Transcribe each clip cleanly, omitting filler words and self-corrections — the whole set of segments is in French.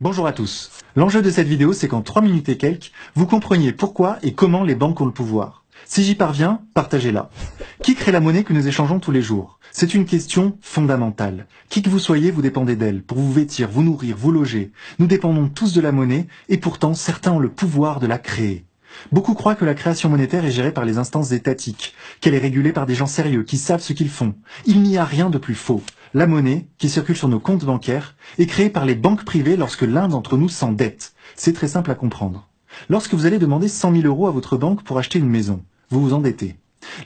Bonjour à tous. L'enjeu de cette vidéo, c'est qu'en 3 minutes et quelques, vous compreniez pourquoi et comment les banques ont le pouvoir. Si j'y parviens, partagez-la. Qui crée la monnaie que nous échangeons tous les jours? C'est une question fondamentale. Qui que vous soyez, vous dépendez d'elle pour vous vêtir, vous nourrir, vous loger. Nous dépendons tous de la monnaie et pourtant certains ont le pouvoir de la créer. Beaucoup croient que la création monétaire est gérée par les instances étatiques, qu'elle est régulée par des gens sérieux qui savent ce qu'ils font. Il n'y a rien de plus faux. La monnaie, qui circule sur nos comptes bancaires, est créée par les banques privées lorsque l'un d'entre nous s'endette. C'est très simple à comprendre. Lorsque vous allez demander 100 000 € à votre banque pour acheter une maison, vous vous endettez.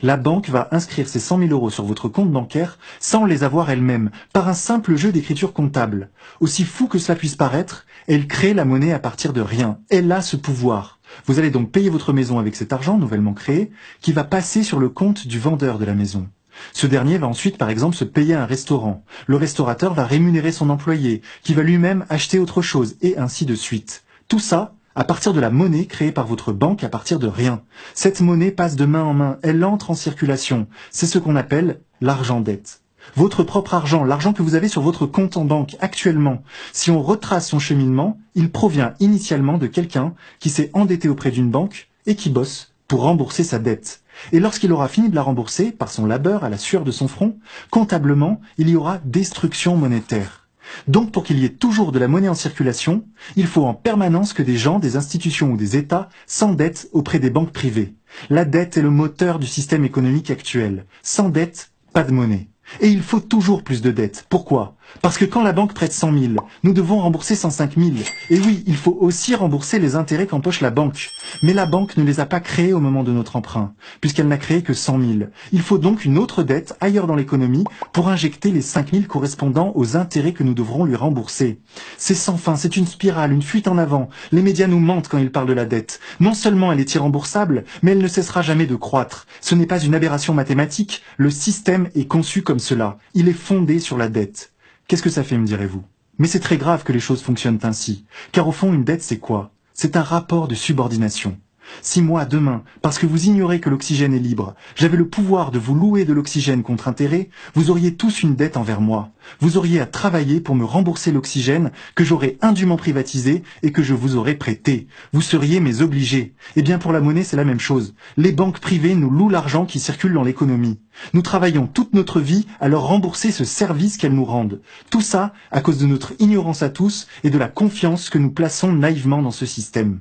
La banque va inscrire ces 100 000 € sur votre compte bancaire sans les avoir elle-même, par un simple jeu d'écriture comptable. Aussi fou que cela puisse paraître, elle crée la monnaie à partir de rien. Elle a ce pouvoir. Vous allez donc payer votre maison avec cet argent nouvellement créé, qui va passer sur le compte du vendeur de la maison. Ce dernier va ensuite, par exemple, se payer un restaurant. Le restaurateur va rémunérer son employé, qui va lui-même acheter autre chose, et ainsi de suite. Tout ça à partir de la monnaie créée par votre banque à partir de rien. Cette monnaie passe de main en main, elle entre en circulation. C'est ce qu'on appelle l'argent-dette. Votre propre argent, l'argent que vous avez sur votre compte en banque actuellement, si on retrace son cheminement, il provient initialement de quelqu'un qui s'est endetté auprès d'une banque et qui bosse pour rembourser sa dette. Et lorsqu'il aura fini de la rembourser, par son labeur à la sueur de son front, comptablement, il y aura destruction monétaire. Donc pour qu'il y ait toujours de la monnaie en circulation, il faut en permanence que des gens, des institutions ou des États s'endettent auprès des banques privées. La dette est le moteur du système économique actuel. Sans dette, pas de monnaie. Et il faut toujours plus de dettes. Pourquoi? Parce que quand la banque prête 100 000, nous devons rembourser 105 000. Et oui, il faut aussi rembourser les intérêts qu'empoche la banque. Mais la banque ne les a pas créés au moment de notre emprunt, puisqu'elle n'a créé que 100 000. Il faut donc une autre dette ailleurs dans l'économie pour injecter les 5 000 correspondant aux intérêts que nous devrons lui rembourser. C'est sans fin, c'est une spirale, une fuite en avant. Les médias nous mentent quand ils parlent de la dette. Non seulement elle est irremboursable, mais elle ne cessera jamais de croître. Ce n'est pas une aberration mathématique, le système est conçu comme cela. Il est fondé sur la dette. Qu'est-ce que ça fait, me direz-vous? Mais c'est très grave que les choses fonctionnent ainsi. Car au fond, une dette, c'est quoi? C'est un rapport de subordination. Si moi, demain, parce que vous ignorez que l'oxygène est libre, j'avais le pouvoir de vous louer de l'oxygène contre intérêt, vous auriez tous une dette envers moi. Vous auriez à travailler pour me rembourser l'oxygène que j'aurais indûment privatisé et que je vous aurais prêté. Vous seriez mes obligés. Eh bien, pour la monnaie, c'est la même chose. Les banques privées nous louent l'argent qui circule dans l'économie. Nous travaillons toute notre vie à leur rembourser ce service qu'elles nous rendent. Tout ça à cause de notre ignorance à tous et de la confiance que nous plaçons naïvement dans ce système.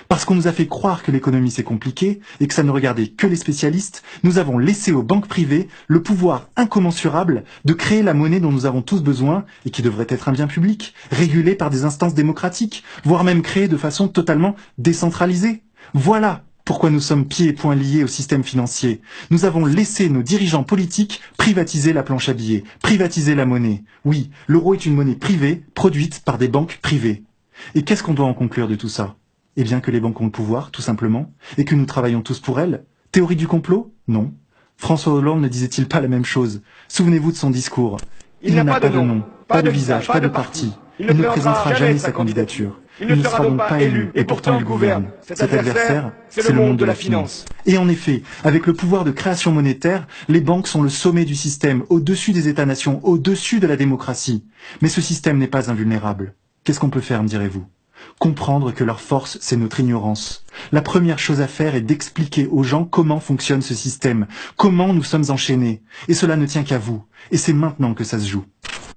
Parce qu'on nous a fait croire que l'économie c'est compliqué et que ça ne regardait que les spécialistes, nous avons laissé aux banques privées le pouvoir incommensurable de créer la monnaie dont nous avons tous besoin et qui devrait être un bien public, régulé par des instances démocratiques, voire même créé de façon totalement décentralisée. Voilà pourquoi nous sommes pieds et poings liés au système financier. Nous avons laissé nos dirigeants politiques privatiser la planche à billets, privatiser la monnaie. Oui, l'euro est une monnaie privée, produite par des banques privées. Et qu'est-ce qu'on doit en conclure de tout ça? Eh bien que les banques ont le pouvoir, tout simplement, et que nous travaillons tous pour elles. Théorie du complot? Non. François Hollande ne disait-il pas la même chose? Souvenez-vous de son discours. Il n'a pas de nom, pas de visage, pas de parti. Il ne présentera jamais sa candidature. Il ne sera donc pas élu, et pourtant il gouverne. Cet adversaire, c'est le monde de la finance. Et en effet, avec le pouvoir de création monétaire, les banques sont le sommet du système, au-dessus des États-nations, au-dessus de la démocratie. Mais ce système n'est pas invulnérable. Qu'est-ce qu'on peut faire, me direz-vous? Comprendre que leur force, c'est notre ignorance. La première chose à faire est d'expliquer aux gens comment fonctionne ce système, comment nous sommes enchaînés. Et cela ne tient qu'à vous. Et c'est maintenant que ça se joue.